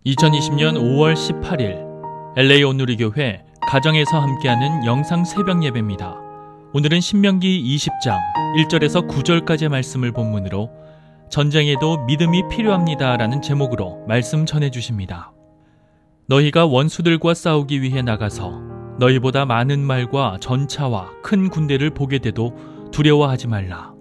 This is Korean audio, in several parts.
2020년 5월 18일 LA 온누리교회 가정에서 함께하는 영상 새벽 예배입니다. 오늘은 신명기 20장 1절에서 9절까지의 말씀을 본문으로 전쟁에도 믿음이 필요합니다 라는 제목으로 말씀 전해주십니다. 너희가 원수들과 싸우기 위해 나가서 너희보다 많은 말과 전차와 큰 군대를 보게 돼도 두려워하지 말라.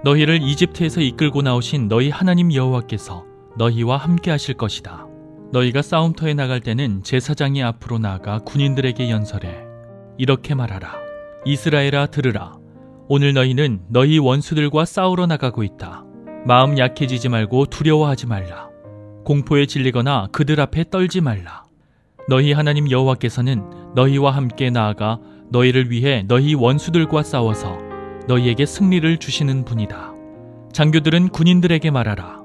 너희를 이집트에서 이끌고 나오신 너희 하나님 여호와께서 너희와 함께 하실 것이다. 너희가 싸움터에 나갈 때는 제사장이 앞으로 나아가 군인들에게 연설해 이렇게 말하라. 이스라엘아 들으라. 오늘 너희는 너희 원수들과 싸우러 나가고 있다. 마음 약해지지 말고 두려워하지 말라. 공포에 질리거나 그들 앞에 떨지 말라. 너희 하나님 여호와께서는 너희와 함께 나아가 너희를 위해 너희 원수들과 싸워서 너희에게 승리를 주시는 분이다. 장교들은 군인들에게 말하라.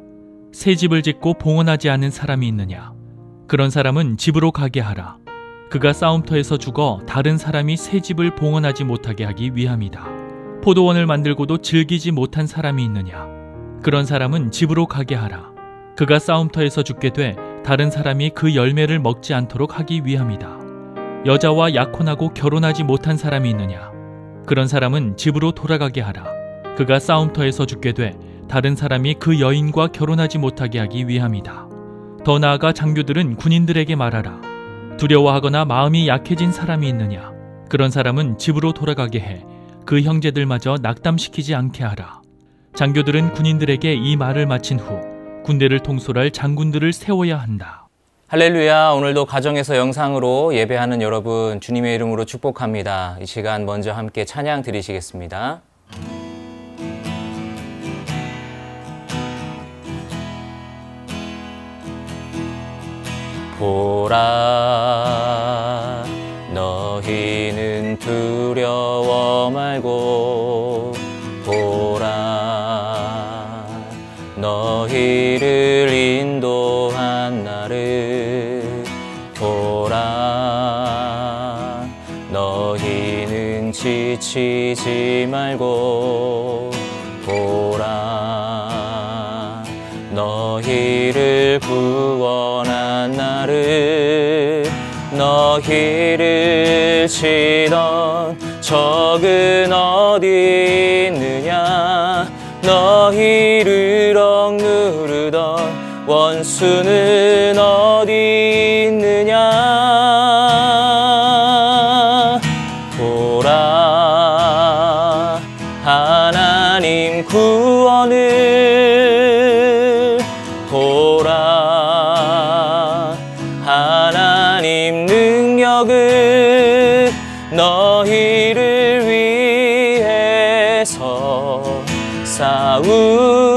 새 집을 짓고 봉헌하지 않은 사람이 있느냐? 그런 사람은 집으로 가게 하라. 그가 싸움터에서 죽어 다른 사람이 새 집을 봉헌하지 못하게 하기 위함이다. 포도원을 만들고도 즐기지 못한 사람이 있느냐? 그런 사람은 집으로 가게 하라. 그가 싸움터에서 죽게 돼 다른 사람이 그 열매를 먹지 않도록 하기 위함이다. 여자와 약혼하고 결혼하지 못한 사람이 있느냐? 그런 사람은 집으로 돌아가게 하라. 그가 싸움터에서 죽게 돼 다른 사람이 그 여인과 결혼하지 못하게 하기 위함이다. 더 나아가 장교들은 군인들에게 말하라. 두려워하거나 마음이 약해진 사람이 있느냐? 그런 사람은 집으로 돌아가게 해 그 형제들마저 낙담시키지 않게 하라. 장교들은 군인들에게 이 말을 마친 후 군대를 통솔할 장군들을 세워야 한다. 할렐루야. 오늘도 가정에서 영상으로 예배하는 여러분 주님의 이름으로 축복합니다. 이 시간 먼저 함께 찬양 드리시겠습니다. 보라, 너희는 두려워 말고 보라, 너희를 인도한 나를 보라, 너희는 지치지 말고 보라, 너희를 구원한 나를, 너희를 치던 적은 어디 있느냐? 너희를 억누르던 원수는 어디 있느냐? 보라, 하나님 구원을 보라, 하나님 능력을 너희를 위해서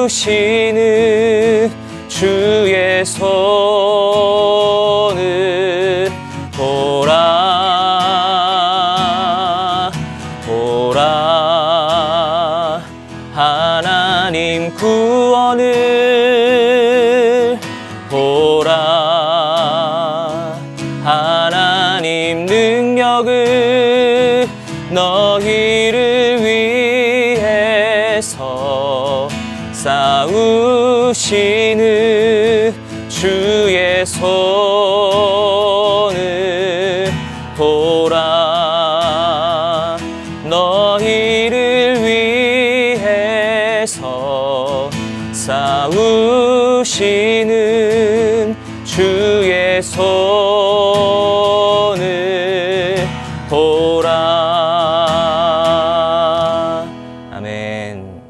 싸우시는 주의 손을 보라, 보라, 하나님 구원을 보라, 하나님 능력을 너희를 위해서 싸우시는 주의 손을 보라, 너희를 위해서 싸우시는 주의 손을 보라. 아멘.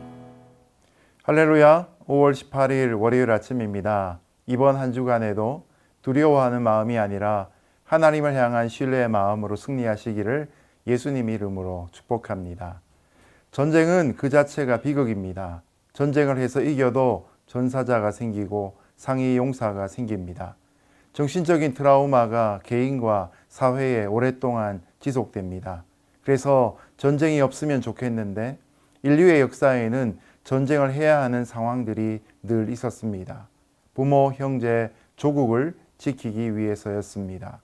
할렐루야. 5월 18일 월요일 아침입니다. 이번 한 주간에도 두려워하는 마음이 아니라 하나님을 향한 신뢰의 마음으로 승리하시기를 예수님 이름으로 축복합니다. 전쟁은 그 자체가 비극입니다. 전쟁을 해서 이겨도 전사자가 생기고 상위 용사가 생깁니다. 정신적인 트라우마가 개인과 사회에 오랫동안 지속됩니다. 그래서 전쟁이 없으면 좋겠는데 인류의 역사에는 전쟁을 해야 하는 상황들이 늘 있었습니다. 부모, 형제, 조국을 지키기 위해서였습니다.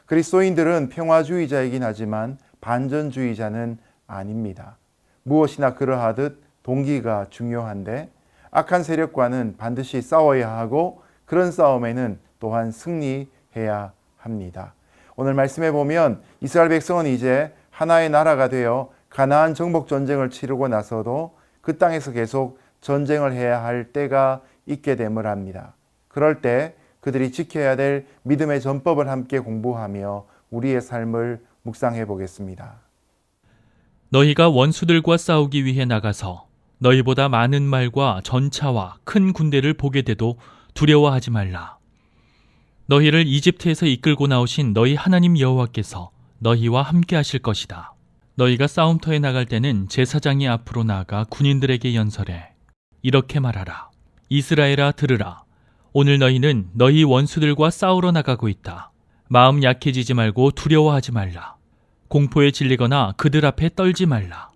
그리스도인들은 평화주의자이긴 하지만 반전주의자는 아닙니다. 무엇이나 그러하듯 동기가 중요한데 악한 세력과는 반드시 싸워야 하고 그런 싸움에는 또한 승리해야 합니다. 오늘 말씀해 보면 이스라엘 백성은 이제 하나의 나라가 되어 가나안 정복 전쟁을 치르고 나서도 그 땅에서 계속 전쟁을 해야 할 때가 있게 됨을 합니다. 그럴 때 그들이 지켜야 될 믿음의 전법을 함께 공부하며 우리의 삶을 묵상해 보겠습니다. 너희가 원수들과 싸우기 위해 나가서 너희보다 많은 말과 전차와 큰 군대를 보게 돼도 두려워하지 말라. 너희를 이집트에서 이끌고 나오신 너희 하나님 여호와께서 너희와 함께 하실 것이다. 너희가 싸움터에 나갈 때는 제사장이 앞으로 나아가 군인들에게 연설해 이렇게 말하라. 이스라엘아 들으라. 오늘 너희는 너희 원수들과 싸우러 나가고 있다. 마음 약해지지 말고 두려워하지 말라. 공포에 질리거나 그들 앞에 떨지 말라.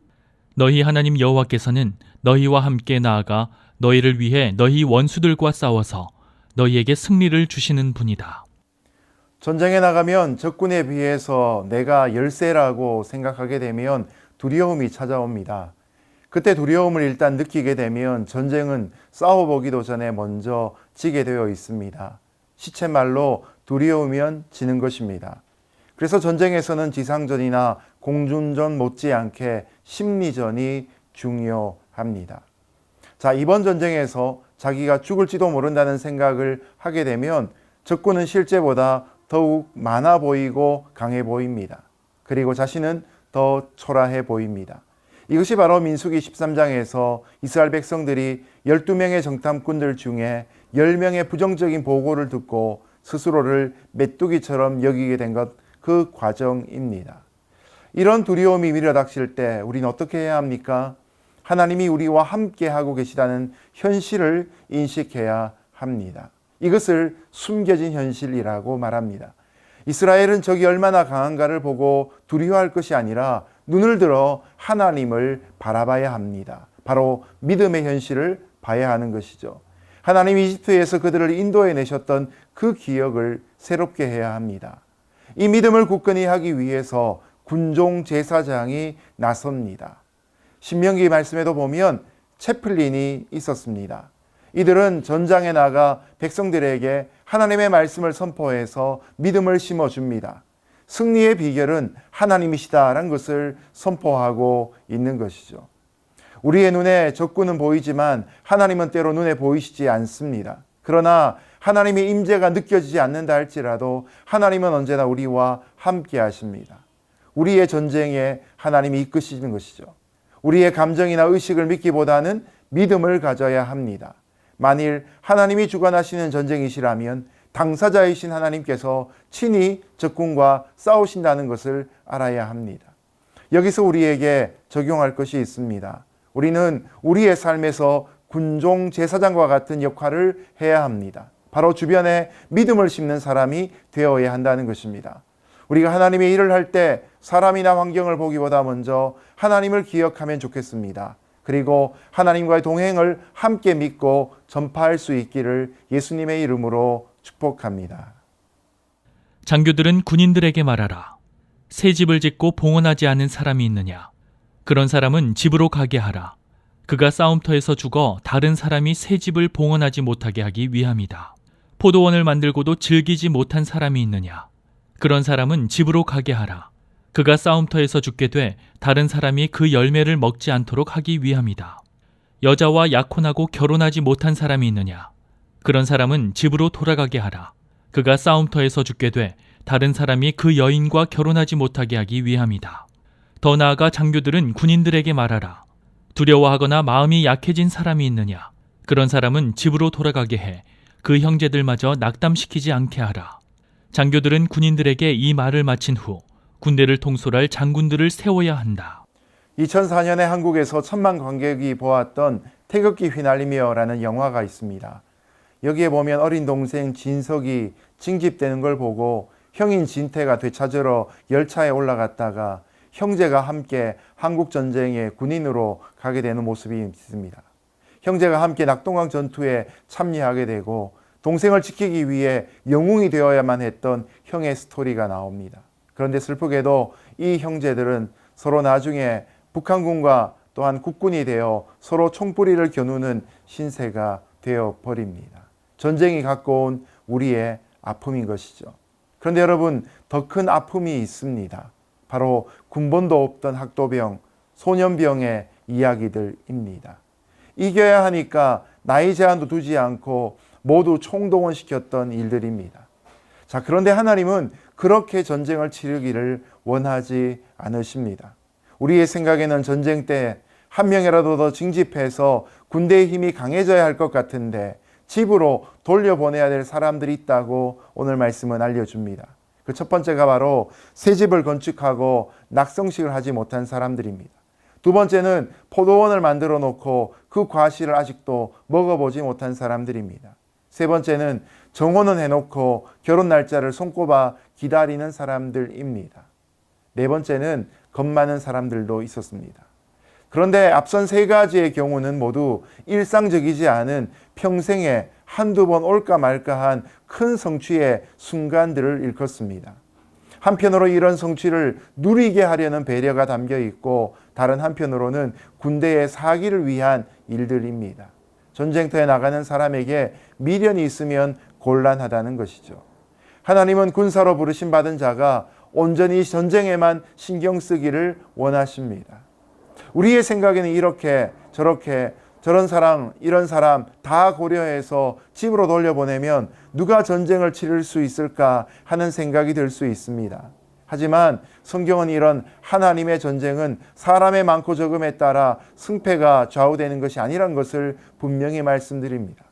너희 하나님 여호와께서는 너희와 함께 나아가 너희를 위해 너희 원수들과 싸워서 너희에게 승리를 주시는 분이다. 전쟁에 나가면 적군에 비해서 내가 열세라고 생각하게 되면 두려움이 찾아옵니다. 그때 두려움을 일단 느끼게 되면 전쟁은 싸워보기도 전에 먼저 지게 되어 있습니다. 시쳇말로 두려우면 지는 것입니다. 그래서 전쟁에서는 지상전이나 공중전 못지않게 심리전이 중요합니다. 자, 이번 전쟁에서 자기가 죽을지도 모른다는 생각을 하게 되면 적군은 실제보다 더욱 많아 보이고 강해 보입니다. 그리고 자신은 더 초라해 보입니다. 이것이 바로 민수기 13장에서 이스라엘 백성들이 12명의 정탐꾼들 중에 10명의 부정적인 보고를 듣고 스스로를 메뚜기처럼 여기게 된 것, 그 과정입니다. 이런 두려움이 밀어닥칠 때 우리는 어떻게 해야 합니까? 하나님이 우리와 함께 하고 계시다는 현실을 인식해야 합니다. 이것을 숨겨진 현실이라고 말합니다. 이스라엘은 적이 얼마나 강한가를 보고 두려워할 것이 아니라 눈을 들어 하나님을 바라봐야 합니다. 바로 믿음의 현실을 봐야 하는 것이죠. 하나님이 이집트에서 그들을 인도해 내셨던 그 기억을 새롭게 해야 합니다. 이 믿음을 굳건히 하기 위해서 군종 제사장이 나섭니다. 신명기 말씀에도 보면 채플린이 있었습니다. 이들은 전장에 나가 백성들에게 하나님의 말씀을 선포해서 믿음을 심어줍니다. 승리의 비결은 하나님이시다라는 것을 선포하고 있는 것이죠. 우리의 눈에 적군은 보이지만 하나님은 때로 눈에 보이시지 않습니다. 그러나 하나님의 임재가 느껴지지 않는다 할지라도 하나님은 언제나 우리와 함께 하십니다. 우리의 전쟁에 하나님이 이끄시는 것이죠. 우리의 감정이나 의식을 믿기보다는 믿음을 가져야 합니다. 만일 하나님이 주관하시는 전쟁이시라면 당사자이신 하나님께서 친히 적군과 싸우신다는 것을 알아야 합니다. 여기서 우리에게 적용할 것이 있습니다. 우리는 우리의 삶에서 군종 제사장과 같은 역할을 해야 합니다. 바로 주변에 믿음을 심는 사람이 되어야 한다는 것입니다. 우리가 하나님의 일을 할 때 사람이나 환경을 보기보다 먼저 하나님을 기억하면 좋겠습니다. 그리고 하나님과의 동행을 함께 믿고 전파할 수 있기를 예수님의 이름으로 축복합니다. 장교들은 군인들에게 말하라. 새 집을 짓고 봉헌하지 않은 사람이 있느냐? 그런 사람은 집으로 가게 하라. 그가 싸움터에서 죽어 다른 사람이 새 집을 봉헌하지 못하게 하기 위함이다. 포도원을 만들고도 즐기지 못한 사람이 있느냐? 그런 사람은 집으로 가게 하라. 그가 싸움터에서 죽게 돼 다른 사람이 그 열매를 먹지 않도록 하기 위함이다. 여자와 약혼하고 결혼하지 못한 사람이 있느냐? 그런 사람은 집으로 돌아가게 하라. 그가 싸움터에서 죽게 돼 다른 사람이 그 여인과 결혼하지 못하게 하기 위함이다. 더 나아가 장교들은 군인들에게 말하라. 두려워하거나 마음이 약해진 사람이 있느냐? 그런 사람은 집으로 돌아가게 해 그 형제들마저 낙담시키지 않게 하라. 장교들은 군인들에게 이 말을 마친 후 군대를 통솔할 장군들을 세워야 한다. 2004년에 한국에서 1,000만 관객이 보았던 태극기 휘날리며라는 영화가 있습니다. 여기에 보면 어린 동생 진석이 징집되는 걸 보고 형인 진태가 되찾으러 열차에 올라갔다가 형제가 함께 한국전쟁에 군인으로 가게 되는 모습이 있습니다. 형제가 함께 낙동강 전투에 참여하게 되고 동생을 지키기 위해 영웅이 되어야만 했던 형의 스토리가 나옵니다. 그런데 슬프게도 이 형제들은 서로 나중에 북한군과 또한 국군이 되어 서로 총뿌리를 겨누는 신세가 되어 버립니다. 전쟁이 갖고 온 우리의 아픔인 것이죠. 그런데 여러분, 더 큰 아픔이 있습니다. 바로 군번도 없던 학도병, 소년병의 이야기들입니다. 이겨야 하니까 나이 제한도 두지 않고 모두 총동원시켰던 일들입니다. 자, 그런데 하나님은 그렇게 전쟁을 치르기를 원하지 않으십니다. 우리의 생각에는 전쟁 때 한 명이라도 더 징집해서 군대의 힘이 강해져야 할 것 같은데 집으로 돌려보내야 될 사람들이 있다고 오늘 말씀은 알려줍니다. 그 첫 번째가 바로 새 집을 건축하고 낙성식을 하지 못한 사람들입니다. 두 번째는 포도원을 만들어 놓고 그 과실을 아직도 먹어보지 못한 사람들입니다. 세 번째는 정혼은 해놓고 결혼 날짜를 손꼽아 기다리는 사람들입니다. 네 번째는 겁 많은 사람들도 있었습니다. 그런데 앞선 세 가지의 경우는 모두 일상적이지 않은 평생에 한두 번 올까 말까한 큰 성취의 순간들을 일컫습니다. 한편으로 이런 성취를 누리게 하려는 배려가 담겨 있고, 다른 한편으로는 군대의 사기를 위한 일들입니다. 전쟁터에 나가는 사람에게 미련이 있으면 곤란하다는 것이죠. 하나님은 군사로 부르심 받은 자가 온전히 전쟁에만 신경 쓰기를 원하십니다. 우리의 생각에는 이렇게 저렇게 저런 사람 이런 사람 다 고려해서 집으로 돌려보내면 누가 전쟁을 치를 수 있을까 하는 생각이 들 수 있습니다. 하지만 성경은 이런 하나님의 전쟁은 사람의 많고 적음에 따라 승패가 좌우되는 것이 아니란 것을 분명히 말씀드립니다.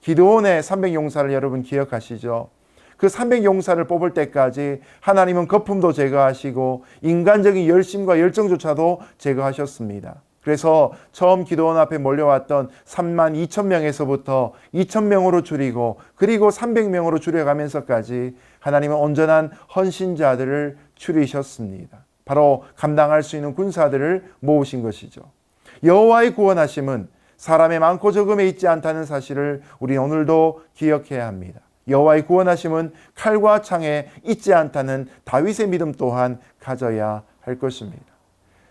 기드온의 300용사를 여러분 기억하시죠? 그 300용사를 뽑을 때까지 하나님은 거품도 제거하시고 인간적인 열심과 열정조차도 제거하셨습니다. 그래서 처음 기드온 앞에 몰려왔던 32,000명에서부터 2,000명으로 줄이고, 그리고 300명으로 줄여가면서까지 하나님은 온전한 헌신자들을 추리셨습니다. 바로 감당할 수 있는 군사들을 모으신 것이죠. 여호와의 구원하심은 사람의 많고 적음에 있지 않다는 사실을 우리 오늘도 기억해야 합니다. 여호와의 구원하심은 칼과 창에 있지 않다는 다윗의 믿음 또한 가져야 할 것입니다.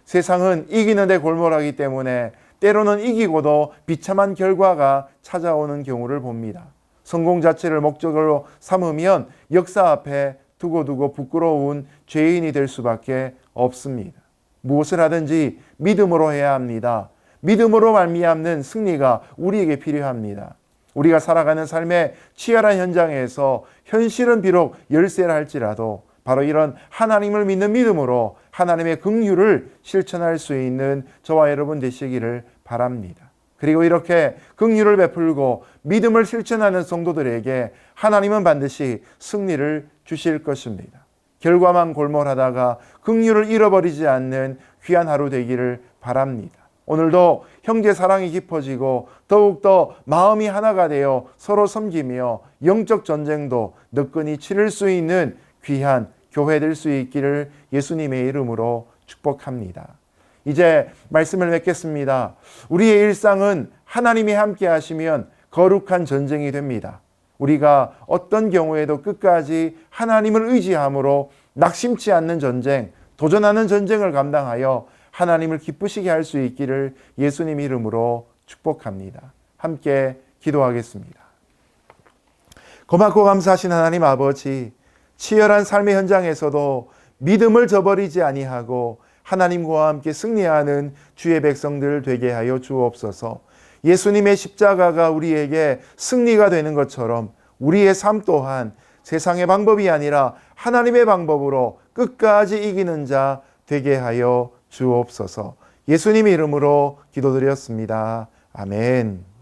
세상은 이기는데 골몰하기 때문에 때로는 이기고도 비참한 결과가 찾아오는 경우를 봅니다. 성공 자체를 목적으로 삼으면 역사 앞에 두고두고 부끄러운 죄인이 될 수밖에 없습니다. 무엇을 하든지 믿음으로 해야 합니다. 믿음으로 말미암는 승리가 우리에게 필요합니다. 우리가 살아가는 삶의 치열한 현장에서 현실은 비록 열세라 할지라도 바로 이런 하나님을 믿는 믿음으로 하나님의 긍휼을 실천할 수 있는 저와 여러분 되시기를 바랍니다. 그리고 이렇게 긍휼을 베풀고 믿음을 실천하는 성도들에게 하나님은 반드시 승리를 주실 것입니다. 결과만 골몰하다가 긍휼을 잃어버리지 않는 귀한 하루 되기를 바랍니다. 오늘도 형제 사랑이 깊어지고 더욱더 마음이 하나가 되어 서로 섬기며 영적 전쟁도 너끈히 치를 수 있는 귀한 교회 될 수 있기를 예수님의 이름으로 축복합니다. 이제 말씀을 맺겠습니다. 우리의 일상은 하나님이 함께 하시면 거룩한 전쟁이 됩니다. 우리가 어떤 경우에도 끝까지 하나님을 의지함으로 낙심치 않는 전쟁, 도전하는 전쟁을 감당하여 하나님을 기쁘시게 할 수 있기를 예수님 이름으로 축복합니다. 함께 기도하겠습니다. 고맙고 감사하신 하나님 아버지, 치열한 삶의 현장에서도 믿음을 저버리지 아니하고 하나님과 함께 승리하는 주의 백성들 되게 하여 주옵소서. 예수님의 십자가가 우리에게 승리가 되는 것처럼 우리의 삶 또한 세상의 방법이 아니라 하나님의 방법으로 끝까지 이기는 자 되게 하여 주옵소서. 예수님 이름으로 기도드렸습니다. 아멘.